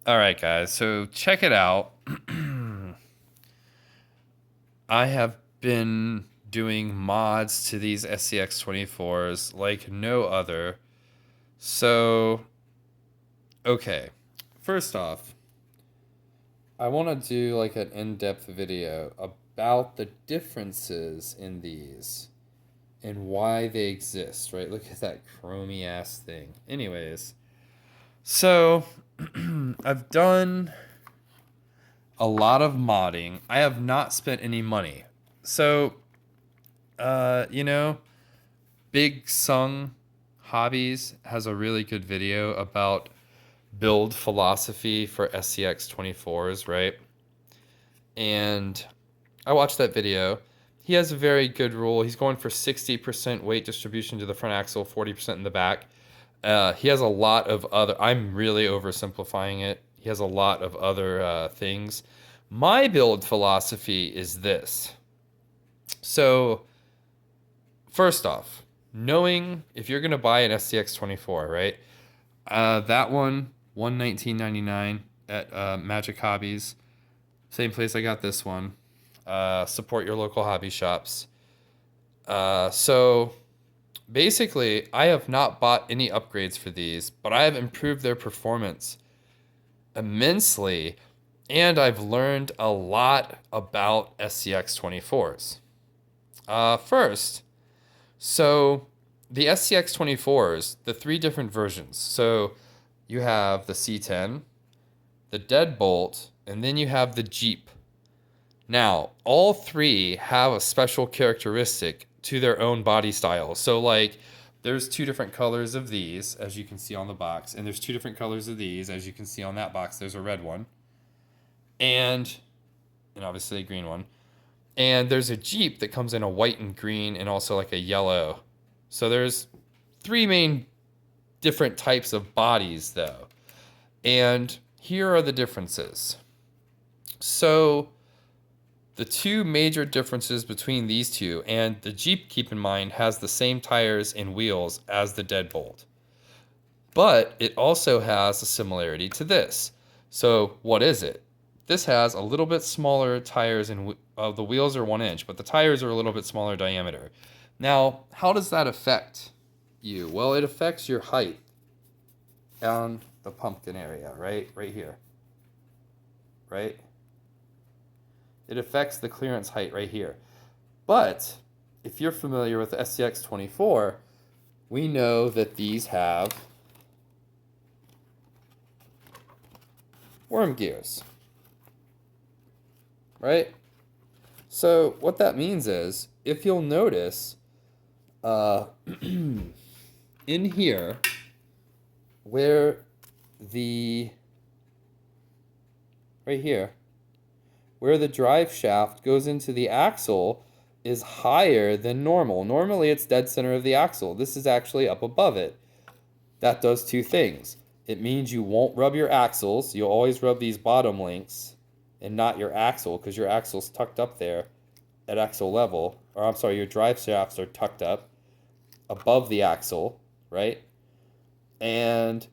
All right, guys. So check it out. I have been doing mods to these SCX 24s like no other. So, okay. First off, I want to do like an in-depth video about the differences in these and why they exist, right? Look at that chromy ass thing. Anyways, so I've done a lot of modding. I have not spent any money. So, you know, Big Sung Hobbies has a really good video about build philosophy for SCX 24s, right? And I watched that video. He has a very good rule. He's going for 60% weight distribution to the front axle, 40% in the back. He has a lot of other, I'm really oversimplifying it. He has a lot of other things. My build philosophy is this. So, first off, knowing if you're going to buy an SCX 24, right? That one, $119.99 at Magic Hobbies. Same place I got this one. Support your local hobby shops. So basically, I have not bought any upgrades for these, but I have improved their performance immensely, and I've learned a lot about SCX 24s. First, so the SCX 24s, the three different versions. So you have the C10, the Deadbolt, and then you have the Jeep. Now, all three have a special characteristic to their own body style. So, like, there's two different colors of these, as you can see on the box, and there's two different colors of these, as you can see on that box. There's a red one, and obviously a green one. And there's a Jeep that comes in a white and green, and also like a yellow. So there's three main different types of bodies, though. And here are the differences. So the two major differences between these two, and the Jeep, keep in mind, has the same tires and wheels as the Deadbolt. But it also has a similarity to this. So what is it? This has a little bit smaller tires, and the wheels are 1 inch, but the tires are a little bit smaller diameter. Now, how does that affect you? Well, it affects your height down the pumpkin area, right? Right here. Right? It affects the clearance height right here. But if you're familiar with the SCX 24, we know that these have worm gears, right? So what that means is, if you'll notice, in here, where the, right here, where the drive shaft goes into the axle is higher than normal. Normally it's dead center of the axle. This is actually up above it. That does two things. It means you won't rub your axles. You'll always rub these bottom links and not your axle, because your axle's tucked up there at axle level. Or I'm sorry, your drive shafts are tucked up above the axle, right? And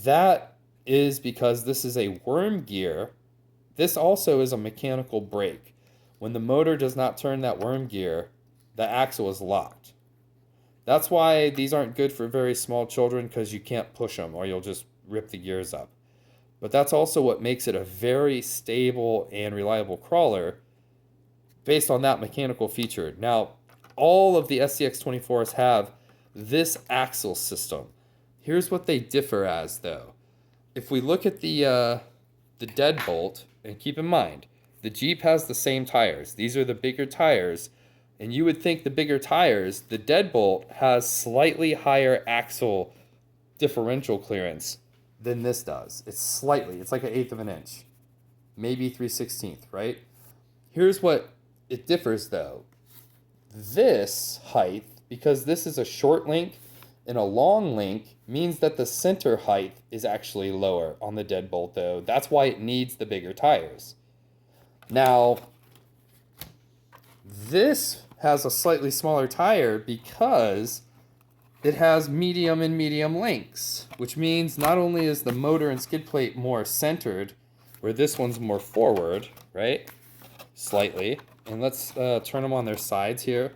that is because this is a worm gear. This also is a mechanical brake. When the motor does not turn that worm gear, the axle is locked. That's why these aren't good for very small children, because you can't push them or you'll just rip the gears up. But that's also what makes it a very stable and reliable crawler based on that mechanical feature. Now, all of the SCX 24s have this axle system. Here's what they differ as, though. If we look at the Deadbolt, and keep in mind, the Jeep has the same tires. These are the bigger tires. And you would think the bigger tires, the Deadbolt has slightly higher axle differential clearance than this does. It's slightly. It's like 1/8 of an inch. Maybe 3/16, right? Here's what it differs, though. This height, because this is a short link and a long link, means that the center height is actually lower on the Deadbolt, though. That's why it needs the bigger tires. Now, this has a slightly smaller tire because it has medium and medium links, which means not only is the motor and skid plate more centered, where this one's more forward, right? Slightly. And let's turn them on their sides here,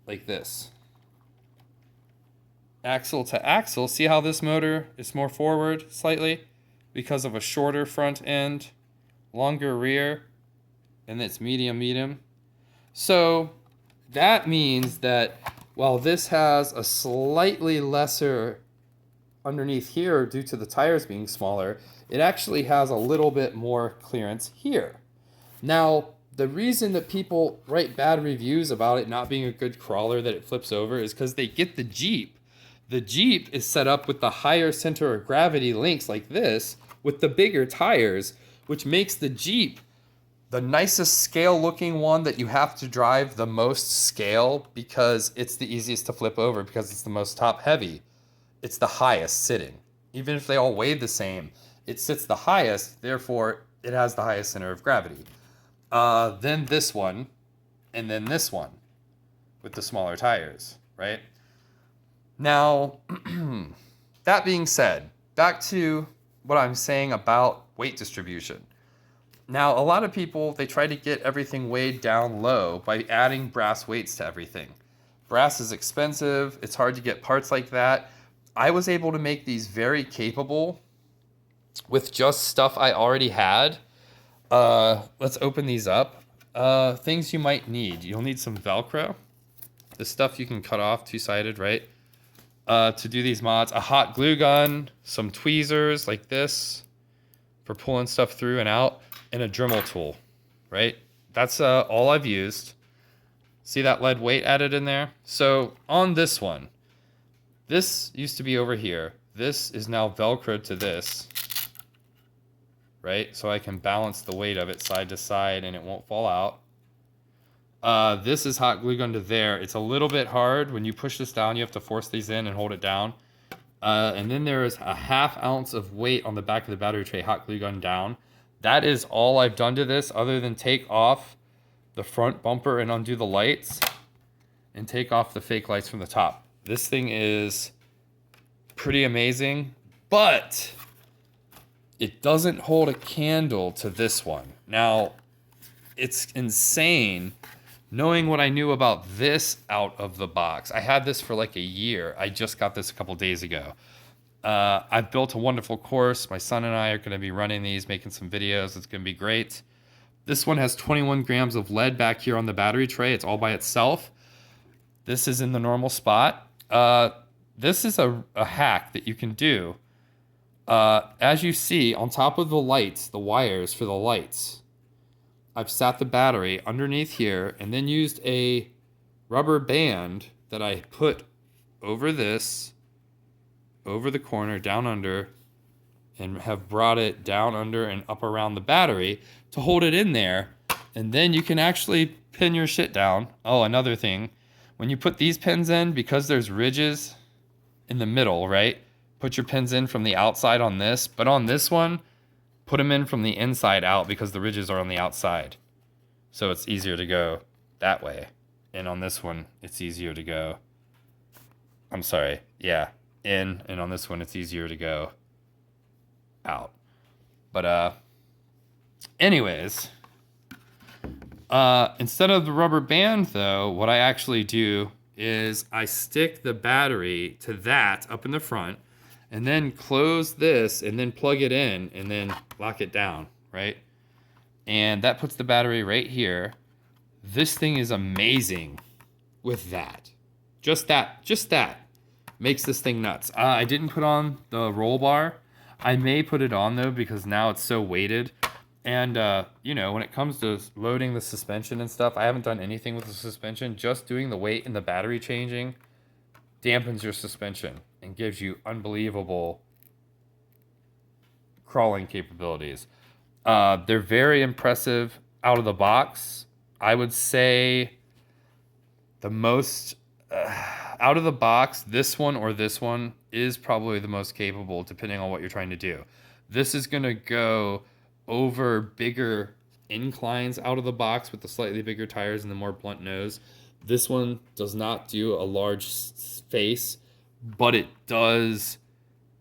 like this. Axle to axle. See how this motor is more forward slightly because of a shorter front end, longer rear, and it's medium. So that means that while this has a slightly lesser underneath here due to the tires being smaller, it actually has a little bit more clearance here. Now, the reason that people write bad reviews about it not being a good crawler, that it flips over, is because they get the Jeep. The Jeep is set up with the higher center of gravity links like this with the bigger tires, which makes the Jeep the nicest scale looking one that you have to drive the most scale because it's the easiest to flip over because it's the most top heavy. It's the highest sitting. Even if they all weigh the same, it sits the highest, therefore it has the highest center of gravity. Then this one, and then this one with the smaller tires, right? Now, that being said, back to what I'm saying about weight distribution. Now, a lot of people, they try to get everything weighed down low by adding brass weights to everything. Brass is expensive. It's hard to get parts like that. I was able to make these very capable with just stuff I already had. Let's open these up. Things you might need. You'll need some Velcro. The stuff you can cut off two-sided, right? To do these mods. A hot glue gun. Some tweezers like this for pulling stuff through and out. And a Dremel tool, right? That's all I've used. See that lead weight added in there? So on this one, this used to be over here. This is now Velcroed to this, right? So I can balance the weight of it side to side and it won't fall out. This is hot glue gun to there. It's a little bit hard. When you push this down, you have to force these in and hold it down. And then there is a 1/2 ounce of weight on the back of the battery tray, hot glue gun down. That is all I've done to this other than take off the front bumper and undo the lights and take off the fake lights from the top. This thing is pretty amazing, but it doesn't hold a candle to this one. Now, it's insane knowing what I knew about this out of the box. I had this for like a year. I just got this a couple days ago. I've built a wonderful course. My son and I are going to be running these, making some videos. It's going to be great. This one has 21 grams of lead back here on the battery tray. It's all by itself. This is in the normal spot. This is a hack that you can do. As you see, on top of the lights, the wires for the lights, I've sat the battery underneath here and then used a rubber band that I put over this, over the corner, down under, and have brought it down under and up around the battery to hold it in there. And then you can actually pin your shit down. Oh, another thing. When you put these pins in, because there's ridges in the middle, right? Put your pins in from the outside on this. But on this one, put them in from the inside out because the ridges are on the outside. So it's easier to go that way. And on this one, it's easier to go. I'm sorry. Yeah. In, and on this one it's easier to go out. But anyways, instead of the rubber band though, what I actually do is I stick the battery to that up in the front and then close this and then plug it in and then lock it down, right? And that puts the battery right here. This thing is amazing with that. Just that makes this thing nuts. I didn't put on the roll bar. I may put it on though because now it's so weighted. And you know, when it comes to loading the suspension and stuff, I haven't done anything with the suspension. Just doing the weight and the battery changing dampens your suspension and gives you unbelievable crawling capabilities. They're very impressive out of the box. I would say the most out of the box, this one or this one is probably the most capable depending on what you're trying to do. This is going to go over bigger inclines out of the box with the slightly bigger tires and the more blunt nose. This one does not do a large face, but it does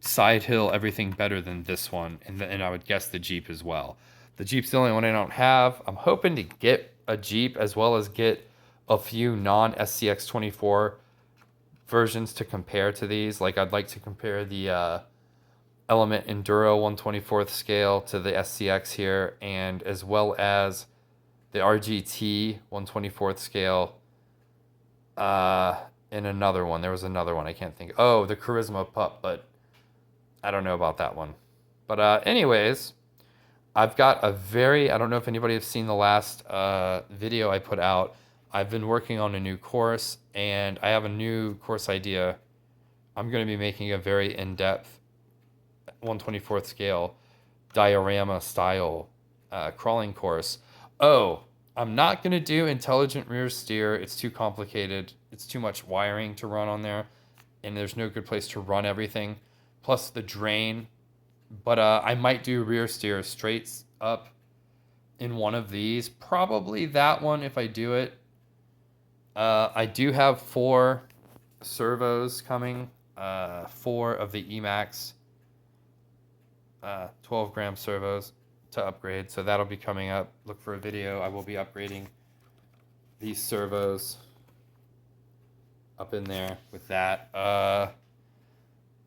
side hill everything better than this one, and I would guess the Jeep as well. The Jeep's the only one I don't have. I'm hoping to get a Jeep as well as get a few non-SCX 24 versions to compare to these. Like I'd like to compare the Element Enduro 1/24th scale to the SCX here, and as well as the RGT 1/24th scale. In another one, there was another one I can't think. Oh, the Charisma Pup, but I don't know about that one. But anyways, I've got a very, I don't know if anybody has seen the last video I put out. I've been working on a new course, and I have a new course idea. I'm going to be making a very in-depth 1/24th scale diorama style crawling course. Oh, I'm not going to do intelligent rear steer. It's too complicated. It's too much wiring to run on there, and there's no good place to run everything. Plus the drain. But I might do rear steer straight up in one of these. Probably that one if I do it. I do have 4 servos coming. 4 of the Emax 12-gram servos to upgrade. So that'll be coming up. Look for a video. I will be upgrading these servos up in there with that.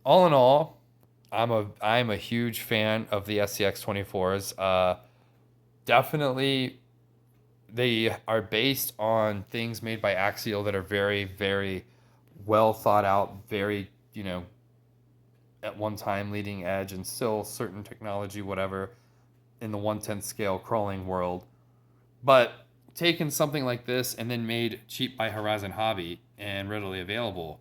All in all, I'm a huge fan of the SCX 24s. Definitely, they are based on things made by Axial that are very, very well thought out, very, at one time leading edge, and still certain technology, whatever, in the 1/10 scale crawling world. But taken something like this and then made cheap by Horizon Hobby and readily available,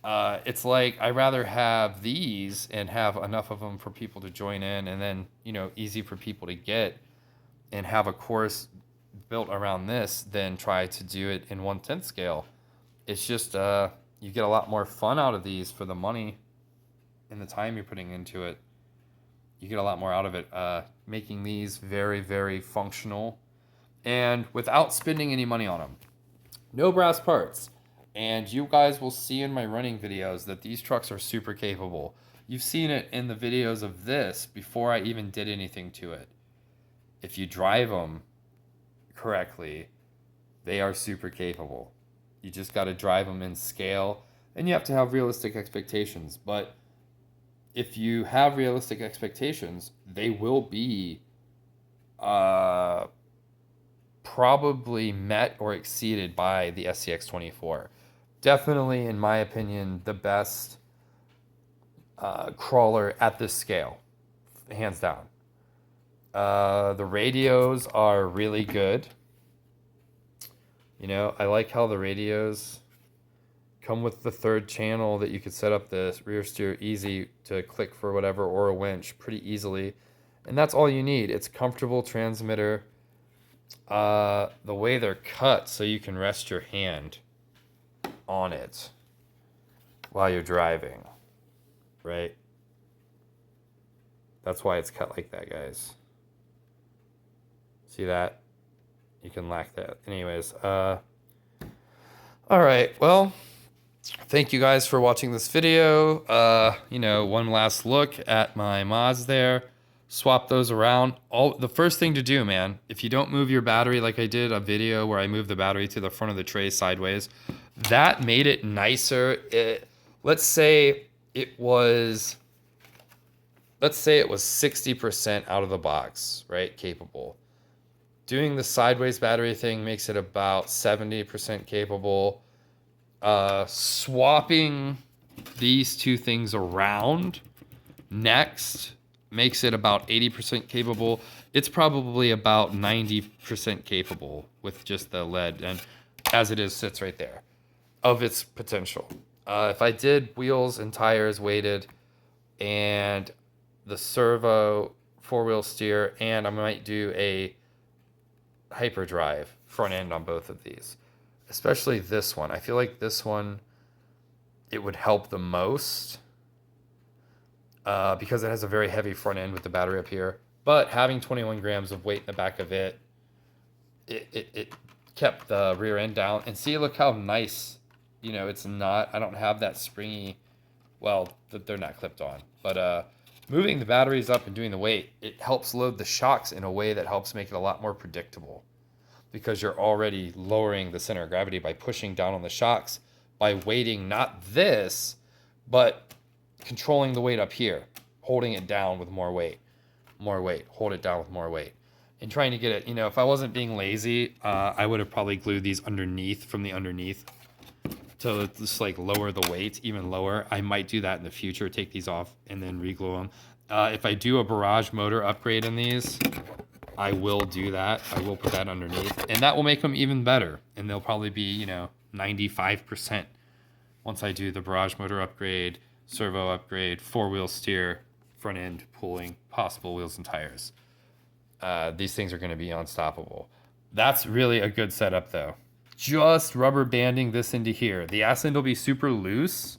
it's like I'd rather have these and have enough of them for people to join in, and then easy for people to get, and have a course built around this than try to do it in 1/10 scale. It's just you get a lot more fun out of these for the money and the time you're putting into it. You get a lot more out of it, making these very, very functional and without spending any money on them. No brass parts. And you guys will see in my running videos that these trucks are super capable. You've seen it in the videos of this before I even did anything to it. If you drive them correctly, they are super capable. You just got to drive them in scale, and you have to have realistic expectations. But if you have realistic expectations, they will be probably met or exceeded by the SCX 24. Definitely, in my opinion, the best crawler at this scale, hands down. The radios are really good. I like how the radios come with the 3rd channel that you could set up the rear steer easy to click for whatever, or a winch pretty easily. And that's all you need. It's comfortable transmitter. The way they're cut so you can rest your hand on it while you're driving, right? That's why it's cut like that, guys. See that? You can lack that. Anyways, all right, well, thank you guys for watching this video. One last look at my mods there. Swap those around. The first thing to do, man, if you don't move your battery, like I did a video where I moved the battery to the front of the tray sideways, that made it nicer. Let's say it was 60% out of the box, right? Capable. Doing the sideways battery thing makes it about 70% capable. Swapping these two things around next makes it about 80% capable. It's probably about 90% capable with just the lead, and as it is, sits right there, of its potential. If I did wheels and tires weighted, and the servo 4-wheel steer, and I might do a hyperdrive front end on both of these, especially this one. I feel like this one, it would help the most because it has a very heavy front end with the battery up here. But having 21 grams of weight in the back of it kept the rear end down. And see, look how nice, you know, it's not, I don't have that springy, well, they're not clipped on. But moving the batteries up and doing the weight, it helps load the shocks in a way that helps make it a lot more predictable. Because you're already lowering the center of gravity by pushing down on the shocks, by weighting not this, but controlling the weight up here, holding it down with more weight, hold it down with more weight, and trying to get it, you know, if I wasn't being lazy, I would have probably glued these underneath, from the underneath, to just like lower the weight even lower. I might do that in the future, take these off and then re-glue them. If I do a barrage motor upgrade in these, I will do that. I will put that underneath, and that will make them even better. And they'll probably be, you know, 95% once I do the barrage motor upgrade, servo upgrade, 4-wheel steer, front end pulling, possible wheels and tires. These things are going to be unstoppable. That's really a good setup though. Just rubber banding this into here. The ass end will be super loose,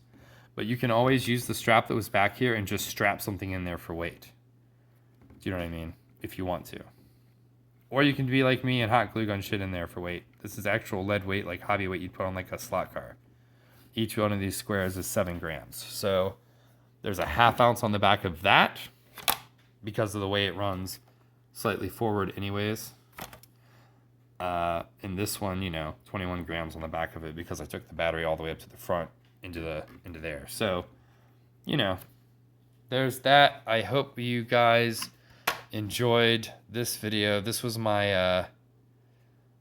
but you can always use the strap that was back here and just strap something in there for weight. Do you know what I mean? If you want to. Or you can be like me and hot glue gun shit in there for weight. This is actual lead weight, like hobby weight you'd put on like a slot car. Each one of these squares is 7 grams. So there's a 1/2 ounce on the back of that because of the way it runs slightly forward anyways. And this one, you know, 21 grams on the back of it because I took the battery all the way up to the front into there. So, you know, there's that. I hope you guys enjoyed this video. This was my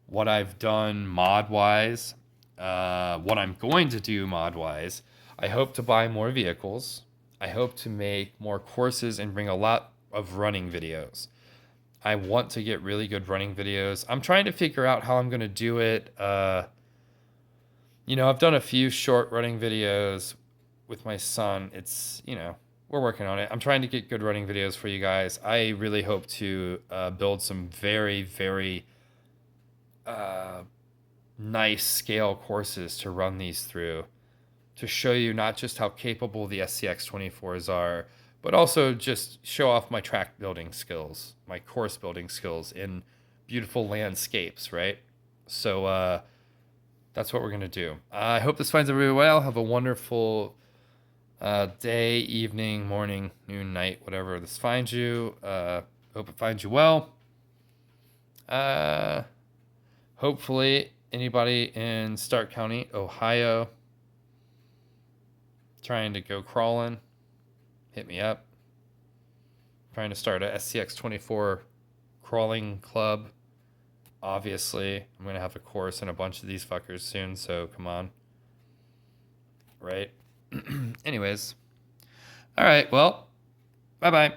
what I've done mod wise, what I'm going to do mod wise. I hope to buy more vehicles. I hope to make more courses and bring a lot of running videos. I want to get really good running videos. I'm trying to figure out how I'm going to do it. You know, I've done a few short running videos with my son. It's, you know, we're working on it. I'm trying to get good running videos for you guys. I really hope to build some very, very nice scale courses to run these through, to show you not just how capable the SCX 24s are, but also just show off my track building skills, my course building skills in beautiful landscapes, right? So that's what we're going to do. I hope this finds everybody well. Have a wonderful day, evening, morning, noon, night, whatever this finds you. Hope it finds you well. Hopefully anybody in Stark County, Ohio, trying to go crawling, hit me up. Trying to start a SCX 24 crawling club. Obviously, I'm going to have a course in a bunch of these fuckers soon, so come on. Right? Anyways. All right, well, bye-bye.